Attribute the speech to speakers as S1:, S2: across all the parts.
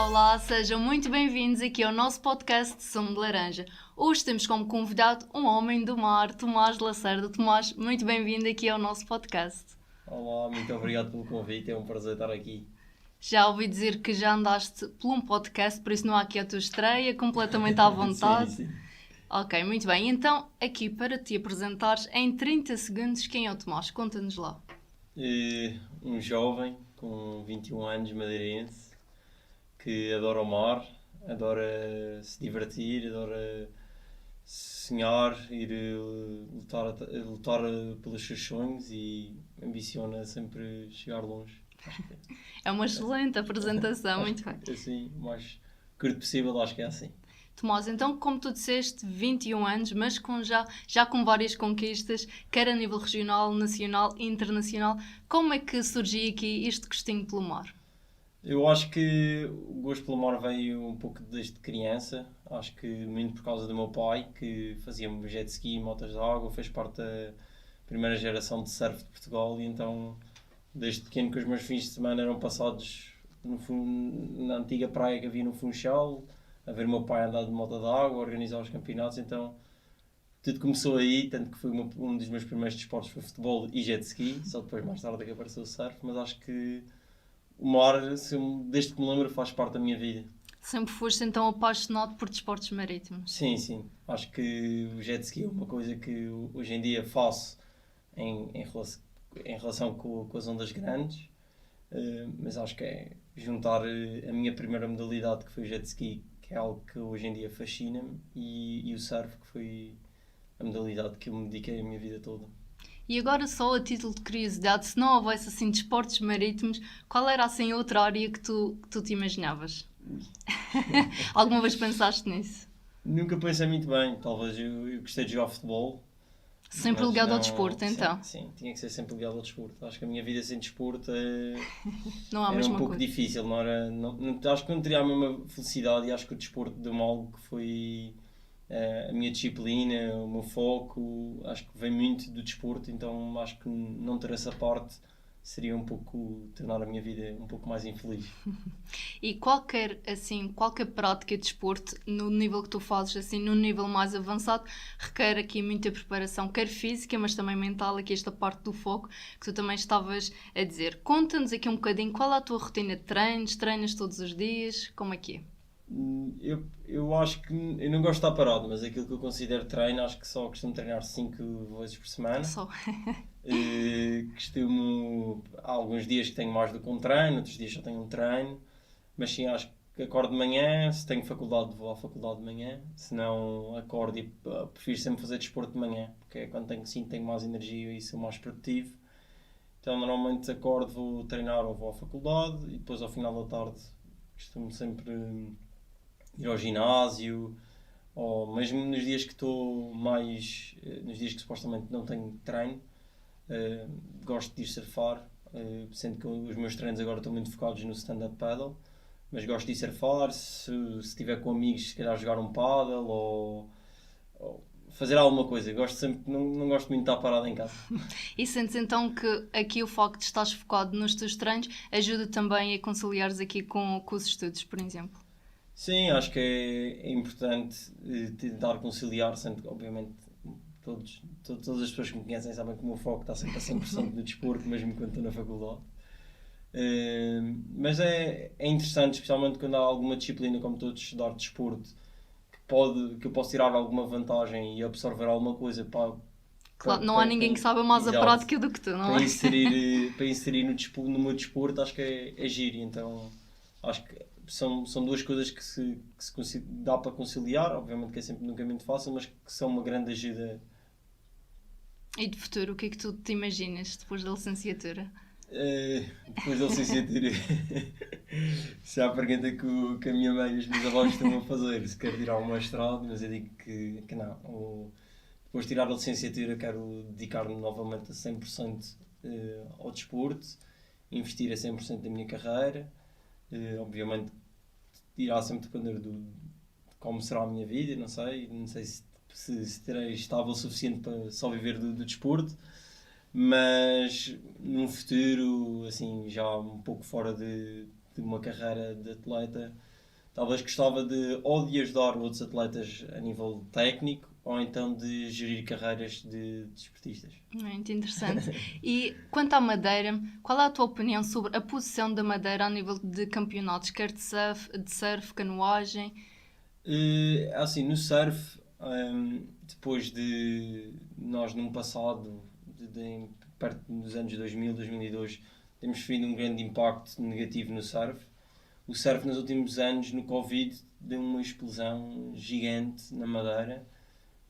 S1: Olá, sejam muito bem-vindos aqui ao nosso podcast Sumo de Laranja. Hoje temos como convidado um homem do mar, Tomás Lacerda. Tomás, muito bem-vindo aqui ao nosso podcast.
S2: Olá, muito obrigado pelo convite, é um prazer estar aqui.
S1: Já ouvi dizer que já andaste por um podcast, por isso não há aqui a tua estreia, completamente à vontade.
S2: Sim.
S1: Ok, muito bem. Então, aqui para te apresentares em 30 segundos, quem é o Tomás? Conta-nos lá.
S2: Um jovem com 21 anos, madeirense, que adora o mar, adora se divertir, adora sonhar, ir lutar pelos seus sonhos e ambiciona sempre chegar longe.
S1: É uma excelente apresentação, muito bem.
S2: Assim, o mais curto possível, acho que é assim.
S1: Tomás, então, como tu disseste, 21 anos, mas já com várias conquistas, quer a nível regional, nacional e internacional, como é que surgiu aqui este gostinho pelo mar?
S2: Eu acho que o gosto pelo mar veio um pouco desde criança. Acho que muito por causa do meu pai, que fazia jet ski, motas de água, fez parte da primeira geração de surf de Portugal e então desde pequeno que os meus fins de semana eram passados na antiga praia que havia no Funchal, a ver o meu pai andar de moto de água, organizar os campeonatos, então tudo começou aí, tanto que foi um dos meus primeiros desportos foi futebol e jet ski, só depois mais tarde é que apareceu o surf, mas acho que o mar, desde que me lembro, faz parte da minha vida.
S1: Sempre foste então apaixonado por desportos marítimos?
S2: Sim. Acho que o jet ski é uma coisa que hoje em dia faço em relação com as ondas grandes, mas acho que é juntar a minha primeira modalidade, que foi o jet ski, que é algo que hoje em dia fascina-me, e o surf, que foi a modalidade que eu me dediquei a minha vida toda.
S1: E agora só a título de curiosidade, se não houvesse assim desportos marítimos, qual era assim outra área que tu te imaginavas? Alguma vez pensaste nisso?
S2: Nunca pensei muito bem, talvez eu gostei de jogar futebol.
S1: Sempre
S2: Mas
S1: ligado ao
S2: não,
S1: desporto, então?
S2: sim, tinha que ser sempre ligado ao desporto. Acho que a minha vida sem desporto
S1: Não há a
S2: era um
S1: mesma
S2: pouco
S1: coisa.
S2: difícil, não era, acho que não teria a mesma felicidade e acho que o desporto deu-me algo que foi a minha disciplina, o meu foco, acho que vem muito do desporto, então acho que não ter essa parte seria um pouco, tornar a minha vida um pouco mais infeliz.
S1: E qualquer prática de desporto, no nível que tu fazes, assim, no nível mais avançado, requer aqui muita preparação, quer física, mas também mental, aqui esta parte do foco, que tu também estavas a dizer. Conta-nos aqui um bocadinho qual é a tua rotina de treinos, treinas todos os dias, como é que é?
S2: Eu acho que eu não gosto de estar parado, mas aquilo que eu considero treino, acho que só costumo treinar 5 vezes por semana.
S1: Só.
S2: Há alguns dias que tenho mais do que um treino, outros dias só tenho um treino, mas sim, acho que acordo de manhã, se tenho faculdade vou à faculdade de manhã, se não acordo e prefiro sempre fazer desporto de manhã, porque é quando tenho mais energia e sou mais produtivo. Então normalmente acordo, vou treinar ou vou à faculdade e depois ao final da tarde costumo sempre ir ao ginásio, ou mesmo nos dias que estou mais, nos dias que supostamente não tenho treino, gosto de ir surfar, sendo que os meus treinos agora estão muito focados no stand-up paddle, mas gosto de ir surfar, se estiver com amigos, se calhar jogar um paddle ou fazer alguma coisa. Gosto sempre, não gosto muito de estar parado em casa.
S1: E sentes então que aqui o facto de estás focado nos teus treinos ajuda também a conciliares aqui com os estudos, por exemplo?
S2: Sim, acho que é importante tentar conciliar, sendo que obviamente todas as pessoas que me conhecem sabem que o meu foco está sempre a 100% no desporto, mesmo quando estou na faculdade. Mas é interessante, especialmente quando há alguma disciplina, como estou a estudar desporto, que eu posso tirar alguma vantagem e absorver alguma coisa
S1: Claro, não há ninguém que saiba mais a
S2: exato,
S1: prática do que tu, não é?
S2: para inserir no meu desporto, acho que é giro. Então acho que são duas coisas que dá para conciliar, obviamente que é sempre num caminho fácil, mas que são uma grande ajuda.
S1: E de futuro, o que é que tu te imaginas depois da licenciatura?
S2: Depois da licenciatura, se há a pergunta que a minha mãe e os meus avós estão a fazer, se quero tirar um mestrado, mas eu digo que não. Depois de tirar a licenciatura, quero dedicar-me novamente a 100% ao desporto, investir a 100% da minha carreira. Obviamente, irá sempre depender de como será a minha vida, não sei se terei estável o suficiente para só viver do desporto, mas num futuro, assim, já um pouco fora de uma carreira de atleta, talvez gostava ou de ajudar outros atletas a nível técnico, ou então de gerir carreiras de desportistas.
S1: Muito interessante. E quanto à Madeira, qual é a tua opinião sobre a posição da Madeira a nível de campeonatos, quer de surf, canoagem?
S2: Assim, no surf, depois de nós num passado, perto dos anos 2000, 2002, temos sofrido um grande impacto negativo no surf. O surf nos últimos anos, no Covid, deu uma explosão gigante na Madeira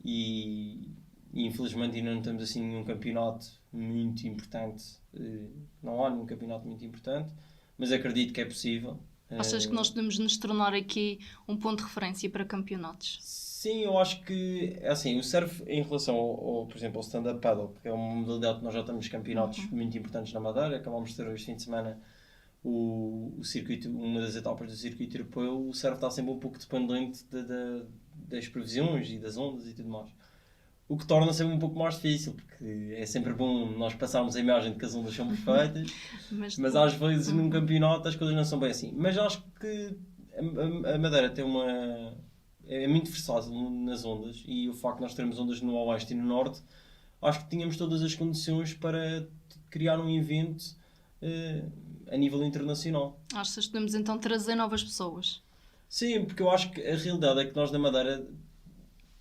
S2: e infelizmente ainda não temos assim nenhum campeonato muito importante. Não há nenhum campeonato muito importante, mas acredito que é possível.
S1: Achas que nós podemos nos tornar aqui um ponto de referência para campeonatos?
S2: Sim, eu acho que assim, o surf em relação por exemplo, ao stand-up paddle, que é uma modalidade que nós já temos campeonatos muito importantes na Madeira, acabamos de ter este fim de semana o circuito, uma das etapas do circuito europeu. O surf está sempre um pouco dependente das previsões e das ondas e tudo mais. O que torna sempre um pouco mais difícil, porque é sempre bom nós passarmos a imagem de que as ondas são perfeitas, mas às vezes num campeonato as coisas não são bem assim. Mas acho que a Madeira tem é muito versátil nas ondas, e o facto de nós termos ondas no oeste e no norte, acho que tínhamos todas as condições para criar um evento a nível internacional.
S1: Achas que podemos então trazer novas pessoas?
S2: Sim, porque eu acho que a realidade é que nós na Madeira,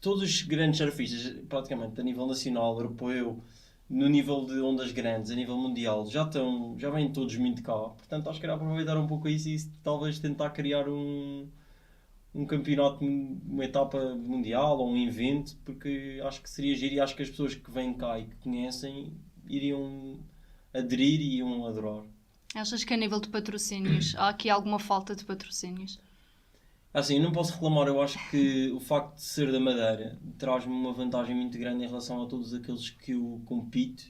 S2: todos os grandes surfistas, praticamente a nível nacional, europeu, no nível de ondas grandes, a nível mundial, já vêm todos muito cá. Portanto, acho que era aproveitar um pouco isso e talvez tentar criar um campeonato, uma etapa mundial ou um evento, porque acho que seria giro e acho que as pessoas que vêm cá e que conhecem iriam aderir e iam adorar.
S1: Achas que a nível de patrocínios, há aqui alguma falta de patrocínios?
S2: Assim, eu não posso reclamar, eu acho que o facto de ser da Madeira traz-me uma vantagem muito grande em relação a todos aqueles que eu compito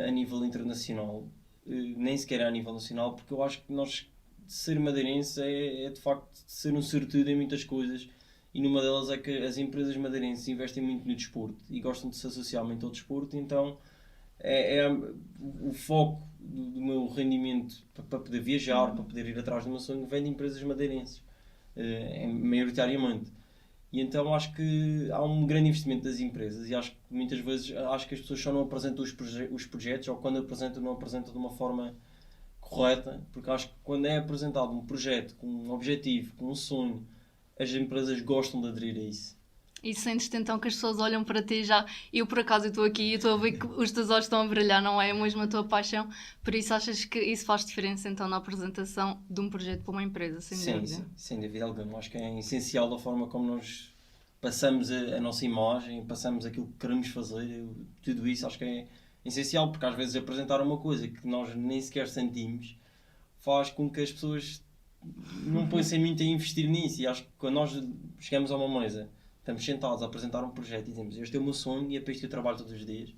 S2: a nível internacional, nem sequer a nível nacional, porque eu acho que nós, ser madeirense é de facto ser um sortudo em muitas coisas, e numa delas é que as empresas madeirenses investem muito no desporto e gostam de se associar muito ao desporto, então é o foco do meu rendimento para poder viajar, para poder ir atrás do meu sonho, vem de empresas madeirenses. Maioritariamente. E então acho que há um grande investimento das empresas, e acho que muitas vezes acho que as pessoas só não apresentam os projetos, ou quando apresentam, não apresentam de uma forma correta, porque acho que quando é apresentado um projeto com um objetivo, com um sonho, as empresas gostam de aderir a isso.
S1: E sentes-te então que as pessoas olham para ti já. Eu, por acaso, estou aqui e estou a ver que os teus olhos estão a brilhar, não é mesmo a tua paixão? Por isso, achas que isso faz diferença então na apresentação de um projeto para uma empresa, sem dúvida?
S2: Sim, sem dúvida alguma. Acho que é essencial a forma como nós passamos a nossa imagem, passamos aquilo que queremos fazer, tudo isso acho que é essencial, porque às vezes apresentar uma coisa que nós nem sequer sentimos faz com que as pessoas não pensem muito em investir nisso. E acho que quando nós chegamos a uma mesa, estamos sentados a apresentar um projeto e dizemos: este é o meu sonho e é para isto que eu trabalho todos os dias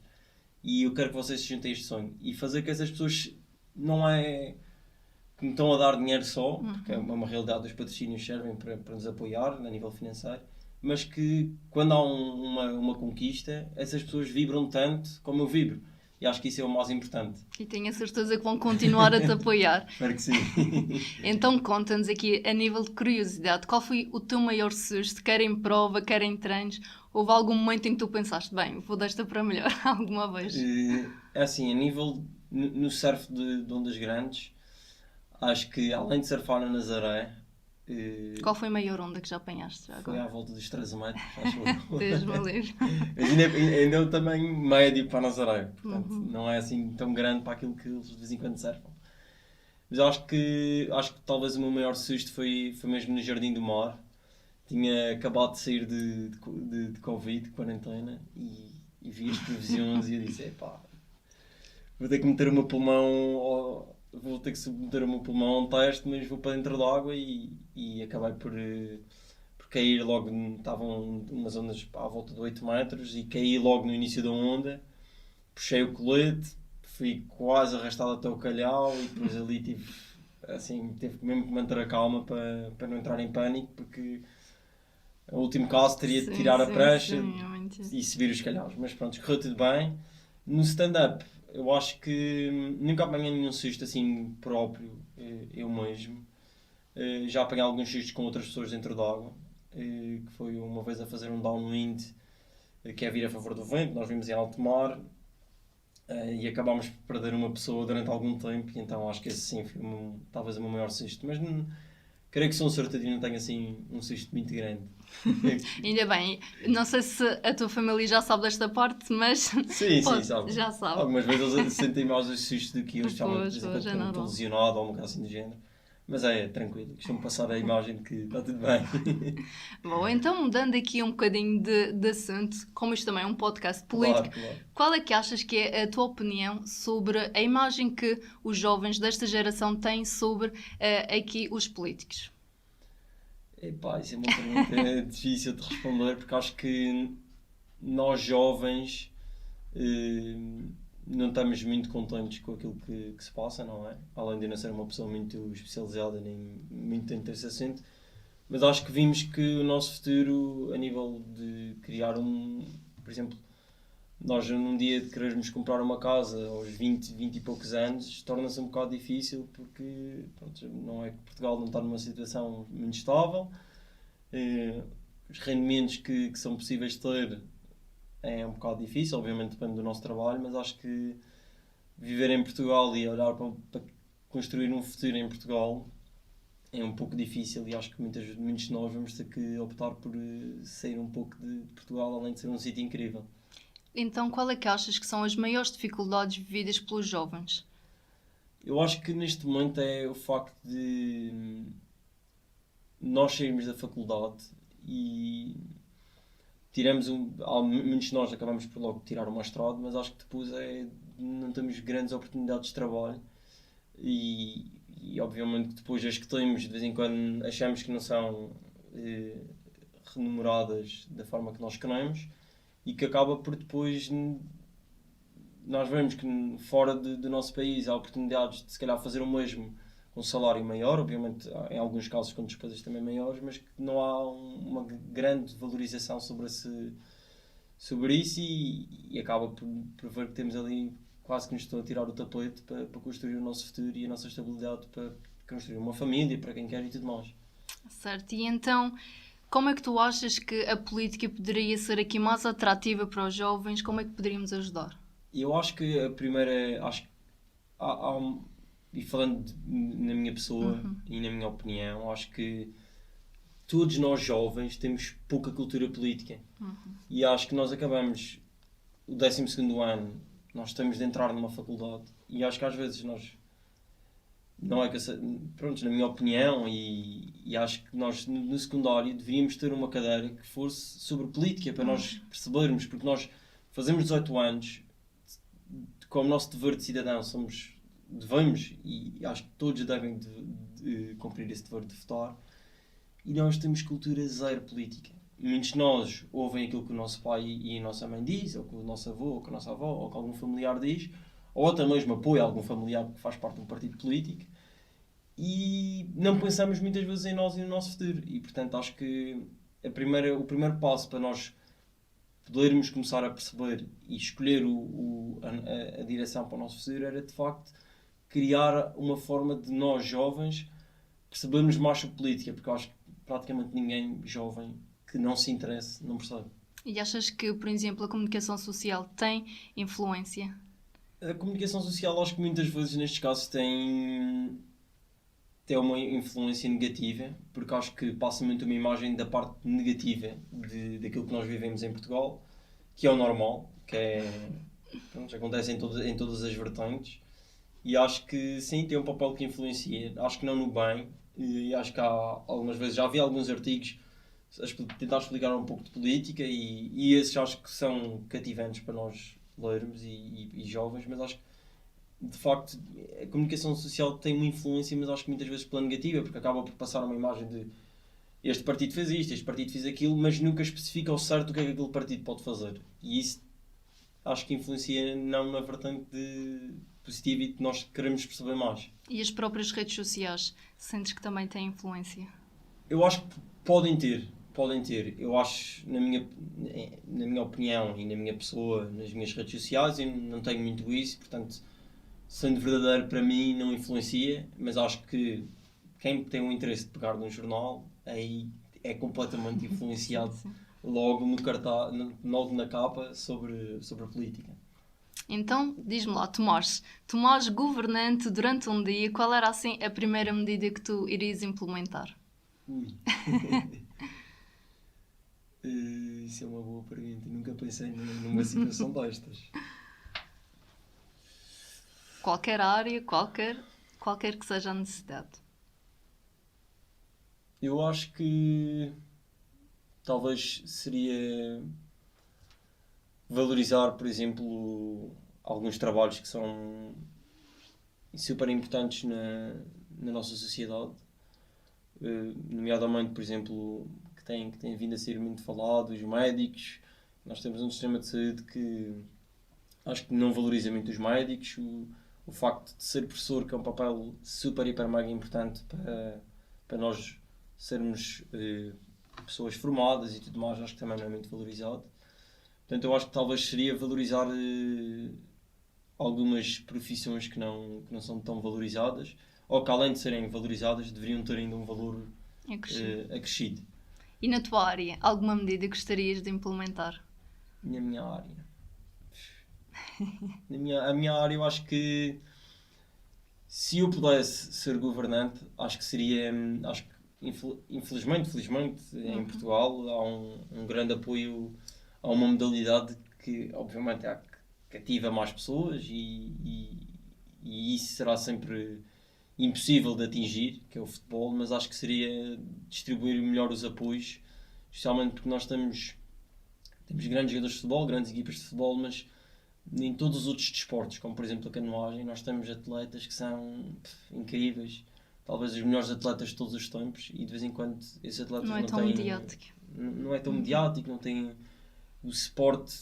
S2: e eu quero que vocês se juntem a este sonho, e fazer que essas pessoas não é que me estão a dar dinheiro só, porque é uma realidade, os patrocínios servem para nos apoiar a nível financeiro, mas que quando há uma conquista, essas pessoas vibram tanto como eu vibro. E acho que isso é o mais importante.
S1: E tenho a certeza que vão continuar a te apoiar.
S2: Espero que sim.
S1: Então conta-nos aqui, a nível de curiosidade, qual foi o teu maior susto, quer em prova, quer em treinos? Houve algum momento em que tu pensaste, bem, vou desta para melhor, alguma vez?
S2: É assim, a nível, no surf de ondas grandes, acho que além de surfar na Nazaré,
S1: qual foi a maior onda que já apanhaste? Já
S2: foi
S1: agora?
S2: à volta dos 13 metros, acho eu.
S1: Deus-me livre.
S2: Mas ainda é o tamanho médio para a Nazaré, portanto não é assim tão grande para aquilo que eles de vez em quando surfam. Mas acho que talvez o meu maior susto foi mesmo no Jardim do Mar. Tinha acabado de sair de Covid, de quarentena, e vi as previsões e eu disse: epá, vou ter que meter o meu pulmão, vou ter que submeter o meu pulmão a um teste, mas vou para dentro da água, e acabei por cair logo. Estavam umas ondas à volta de 8 metros e caí logo no início da onda, puxei o colete, fui quase arrastado até o calhau, e depois ali teve mesmo que manter a calma para não entrar em pânico, porque o último caso teria de tirar a prancha e subir os calhaus. Mas pronto, correu tudo bem. No stand-up, eu acho que nunca apanhei nenhum susto assim próprio, eu mesmo. Já apanhei alguns sustos com outras pessoas dentro d'água, que foi uma vez a fazer um downwind, que é vir a favor do vento. Nós vimos em alto mar, e acabámos por perder uma pessoa durante algum tempo, e então acho que esse sim foi talvez o meu maior susto. Mas creio que sou um sortudo e não tenho assim um susto muito grande.
S1: Ainda bem, não sei se a tua família já sabe desta parte, mas
S2: Sim, sabe.
S1: já sabe.
S2: Algumas vezes eles sentem mais os sustos do que eu, especialmente de vez em
S1: Pois,
S2: quando
S1: é
S2: estou
S1: normal.
S2: lesionado ou uma coisa assim do género. Mas tranquilo, costumo passar a imagem de que está tudo bem.
S1: Bom, então mudando aqui um bocadinho de assunto, como isto também é um podcast político,
S2: Claro.
S1: qual é que achas que é a tua opinião sobre a imagem que os jovens desta geração têm sobre aqui os políticos?
S2: Epá, isso é uma pergunta difícil de responder, porque acho que nós jovens não estamos muito contentes com aquilo que se passa, não é? Além de eu não ser uma pessoa muito especializada nem muito dentro desse assunto, mas acho que vimos que o nosso futuro, a nível de criar por exemplo, nós num dia de querermos comprar uma casa aos 20 e poucos anos, torna-se um bocado difícil, porque pronto, não é que Portugal não está numa situação muito estável, os rendimentos que são possíveis de ter é um bocado difícil, obviamente depende do nosso trabalho, mas acho que viver em Portugal e olhar para construir um futuro em Portugal é um pouco difícil, e acho que muitos de nós vamos ter que optar por sair um pouco de Portugal, além de ser um sítio incrível.
S1: Então, qual é que achas que são as maiores dificuldades vividas pelos jovens?
S2: Eu acho que neste momento é o facto de nós sairmos da faculdade e muitos de nós acabamos por logo tirar o mestrado, mas acho que depois não temos grandes oportunidades de trabalho, e obviamente que depois as que temos, de vez em quando achamos que não são remuneradas da forma que nós queremos, e que acaba por depois nós vemos que fora do nosso país há oportunidades de se calhar fazer o mesmo com um salário maior, obviamente em alguns casos com despesas também maiores, mas que não há uma grande valorização sobre isso, e acaba por ver que temos ali quase que nos estão a tirar o tapete para construir o nosso futuro e a nossa estabilidade, para construir uma família, para quem quer e tudo mais.
S1: Certo, e então, como é que tu achas que a política poderia ser aqui mais atrativa para os jovens? Como é que poderíamos ajudar?
S2: Eu acho que a primeira, e falando na minha pessoa e na minha opinião, acho que todos nós jovens temos pouca cultura política, e acho que nós acabamos o 12º ano, nós estamos de entrar numa faculdade, e acho que às vezes não é que pronto, na minha opinião, e acho que nós no secundário deveríamos ter uma cadeira que fosse sobre política, para nós percebermos, porque nós fazemos 18 anos, como nosso dever de cidadão devemos, e acho que todos devem de cumprir esse dever de votar, e nós temos cultura zero política. Muitos de nós ouvem aquilo que o nosso pai e a nossa mãe diz, ou que o nosso avô, ou que a nossa avó, ou que algum familiar diz, ou até mesmo apoia algum familiar que faz parte de um partido político, e não pensamos muitas vezes em nós e no nosso futuro. E portanto acho que o primeiro passo para nós podermos começar a perceber e escolher a direção para o nosso futuro era de facto criar uma forma de nós jovens percebermos mais sobre política, porque eu acho que praticamente ninguém jovem que não se interesse não percebe.
S1: E achas que, por exemplo, a comunicação social tem influência?
S2: A comunicação social, acho que muitas vezes nestes casos tem uma influência negativa, porque acho que passa muito uma imagem da parte negativa daquilo que nós vivemos em Portugal, que é o normal, pronto, acontece em todas as vertentes, e acho que sim, tem um papel que influencia, acho que não no bem, e acho que há algumas vezes, já vi alguns artigos a tentar explicar um pouco de política, e esses acho que são cativantes para nós lermos e jovens, mas acho que de facto a comunicação social tem uma influência, mas acho que muitas vezes pela negativa, porque acaba por passar uma imagem de este partido fez isto, este partido fez aquilo, mas nunca especifica ao certo o que é que aquele partido pode fazer, e isso acho que influencia não na vertente de positiva e de nós queremos perceber mais.
S1: E as próprias redes sociais, sentes que também têm influência?
S2: Eu acho que podem ter. Eu acho, na minha opinião e na minha pessoa, nas minhas redes sociais, eu não tenho muito isso, portanto, sendo verdadeiro, para mim não influencia, mas acho que quem tem o interesse de pegar num jornal, aí é completamente influenciado
S1: Sim.
S2: logo no cartaz, logo na capa sobre a política.
S1: Então, diz-me lá, Tomás governante durante um dia, qual era assim a primeira medida que tu irias implementar?
S2: Ui. Isso é uma boa pergunta. Nunca pensei numa situação destas.
S1: Qualquer área, qualquer que seja a necessidade.
S2: Eu acho que talvez seria valorizar, por exemplo, alguns trabalhos que são super importantes na nossa sociedade, nomeadamente, por exemplo, que tem vindo a ser muito falado, os médicos. Nós temos um sistema de saúde que acho que não valoriza muito os médicos. O facto de ser professor, que é um papel super, hiper, mega importante para nós sermos pessoas formadas e tudo mais, acho que também não é muito valorizado. Portanto, eu acho que talvez seria valorizar algumas profissões que não são tão valorizadas, ou que além de serem valorizadas, deveriam ter ainda um valor acrescido.
S1: E na tua área, alguma medida que gostarias de implementar?
S2: Na minha área. A minha área, eu acho que se eu pudesse ser governante, acho que seria. Acho que, infelizmente, felizmente, em Portugal há um grande apoio a uma modalidade que, obviamente, cativa mais pessoas e isso será sempre impossível de atingir, que é o futebol, mas acho que seria distribuir melhor os apoios, especialmente porque nós temos grandes jogadores de futebol, grandes equipas de futebol, mas em todos os outros desportos, como por exemplo a canoagem, nós temos atletas que são incríveis, talvez os melhores atletas de todos os tempos, e de vez em quando esses atletas
S1: Não é tão
S2: têm,
S1: mediático.
S2: não é tão mediático, não têm o suporte.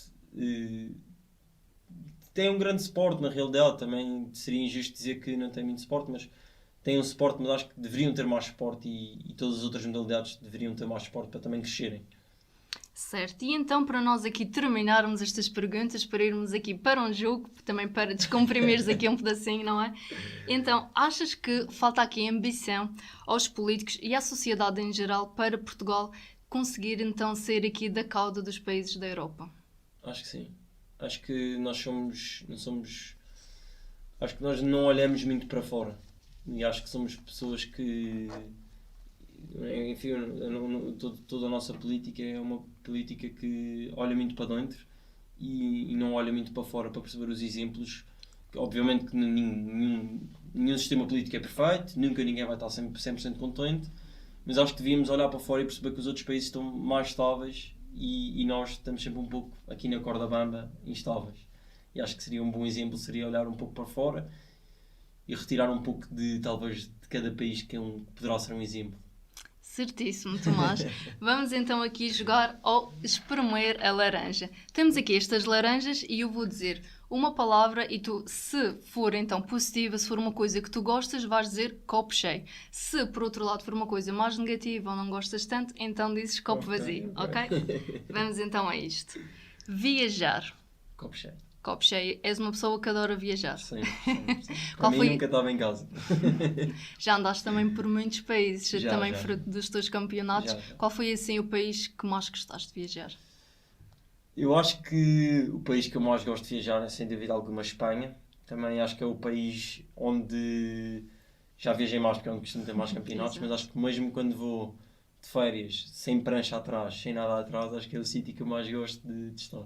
S2: Tem um grande suporte na realidade, também seria injusto dizer que não tem muito suporte, mas têm um suporte, mas acho que deveriam ter mais suporte e todas as outras modalidades deveriam ter mais suporte para também crescerem.
S1: Certo, e então para nós aqui terminarmos estas perguntas, para irmos aqui para um jogo, também para descomprimires aqui um pedacinho, não é? Então, achas que falta aqui ambição aos políticos e à sociedade em geral para Portugal conseguir então ser aqui da cauda dos países da Europa?
S2: Acho que sim. Acho que nós não somos. Acho que nós não olhamos muito para fora. E acho que somos pessoas que. Enfim, toda a nossa política é uma política que olha muito para dentro e não olha muito para fora para perceber os exemplos. Obviamente que nenhum sistema político é perfeito, nunca ninguém vai estar 100% contente, mas acho que devíamos olhar para fora e perceber que os outros países estão mais estáveis e nós estamos sempre um pouco aqui na corda bamba instáveis. E acho que seria um bom exemplo, seria olhar um pouco para fora e retirar um pouco talvez de cada país que poderá ser um exemplo.
S1: Certíssimo, Tomás. Vamos então aqui jogar ao espremer a laranja. Temos aqui estas laranjas e eu vou dizer uma palavra e tu, se for então positiva, se for uma coisa que tu gostas, vais dizer copo cheio. Se por outro lado for uma coisa mais negativa ou não gostas tanto, então dizes copo vazio, ok? Vamos então a isto. Viajar.
S2: Copo cheio.
S1: Copo cheio. És uma pessoa que adora viajar.
S2: Sempre. Para
S1: Qual
S2: mim
S1: foi...
S2: nunca estava em casa.
S1: Já andaste também por muitos países, também
S2: Já.
S1: fruto dos teus campeonatos.
S2: Já.
S1: Qual foi assim o país que mais gostaste de viajar?
S2: Eu acho que o país que eu mais gosto de viajar é sem dúvida alguma a Espanha. Também acho que é o país onde já viajei mais, porque é onde costumo ter mais campeonatos, mas acho que mesmo quando vou de férias, sem prancha atrás, sem nada atrás, acho que é o sítio que eu mais gosto de estar.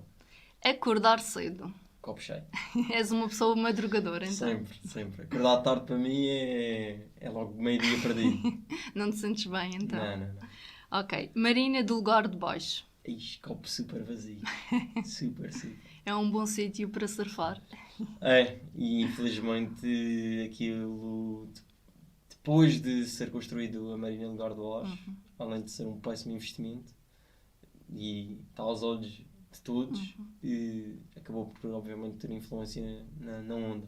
S1: Acordar cedo.
S2: Copo cheio.
S1: És uma pessoa madrugadora, então.
S2: Sempre. Acordar tarde para mim é logo meio-dia perdido.
S1: Não te sentes bem, então?
S2: Não.
S1: Ok. Marina do lugar de baixo.
S2: Ixi, copo super vazio. Super.
S1: É um bom sítio para surfar.
S2: É, e infelizmente aquilo, depois de ser construído a Marina do Lugar do Baixo, além de ser um péssimo investimento, e está aos olhos de todos, acabou por obviamente ter influência na onda.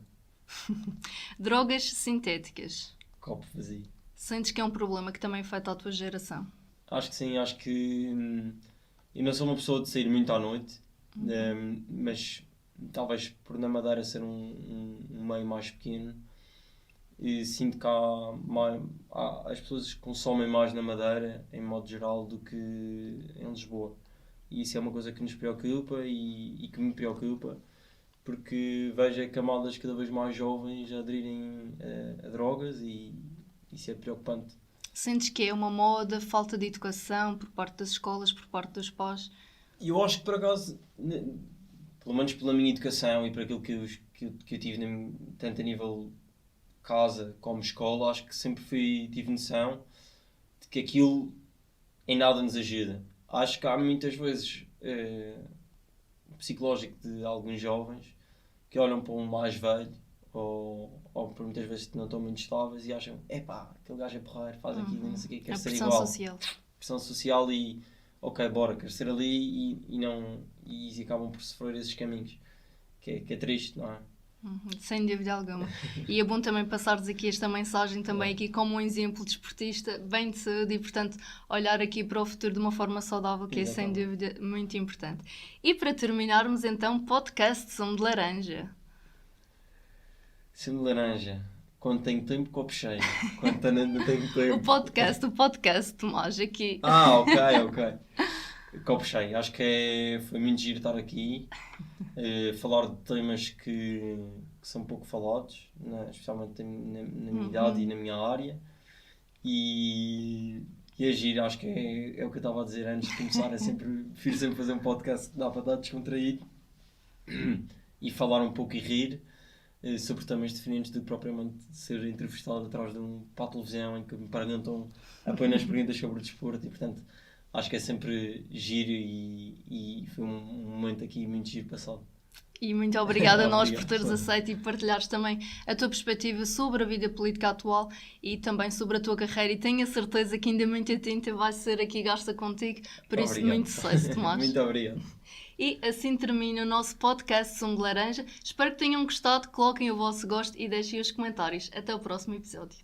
S1: Drogas sintéticas.
S2: Copo vazio.
S1: Sentes que é um problema que também afeta a tua geração?
S2: Acho que sim, acho que eu não sou uma pessoa de sair muito à noite, mas talvez por na Madeira ser um meio mais pequeno, E sinto que as pessoas consomem mais na Madeira, em modo geral, do que em Lisboa. E isso é uma coisa que nos preocupa e que me preocupa, porque vejo camadas cada vez mais jovens a aderirem a drogas e isso é preocupante.
S1: Sentes que é uma moda, falta de educação por parte das escolas, por parte dos pais?
S2: E eu acho que, por acaso, pelo menos pela minha educação e por aquilo que eu tive, tanto a nível casa como escola, acho que sempre tive noção de que aquilo em nada nos ajuda. Acho que há muitas vezes psicológico de alguns jovens que olham para um mais velho ou por muitas vezes que não estão muito estáveis e acham, epá, aquele gajo é porreiro, faz aquilo e não sei o quê, quer
S1: A
S2: ser
S1: pressão
S2: igual.
S1: social.
S2: Pressão social e ok, bora, quer ser ali e acabam por sofrer esses caminhos. Que é triste, não é?
S1: Sem dúvida alguma. E é bom também passares aqui esta mensagem também aqui como um exemplo desportista, bem de saúde e, portanto, olhar aqui para o futuro de uma forma saudável, que é sem dúvida muito importante. E para terminarmos então, podcast Sumo de Laranja.
S2: Sumo de laranja. Quando tenho tempo, copo cheio. Quando não tenho tempo...
S1: O podcast, Tomás, aqui.
S2: Ok. Copo cheio. Acho que foi muito giro estar aqui. Falar de temas que são pouco falados, né? Especialmente na minha idade e na minha área. E é giro, acho que é o que eu estava a dizer antes de começar. Prefiro sempre fazer um podcast que dá para estar descontraído e falar um pouco e rir sobre temas diferentes do que propriamente ser entrevistado atrás de para a televisão em que me perguntam apenas perguntas sobre o desporto e, portanto, acho que é sempre giro e foi um momento aqui muito giro passado.
S1: E muito obrigada a nós por teres aceito e partilhares também a tua perspectiva sobre a vida política atual e também sobre a tua carreira. E tenho a certeza que ainda muito atenta vai ser aqui gasta contigo. Por isso,
S2: Obrigado.
S1: muito sucesso, Tomás.
S2: Muito obrigado.
S1: E assim termina o nosso podcast Sumo de Laranja. Espero que tenham gostado, coloquem o vosso gosto e deixem os comentários. Até o próximo episódio.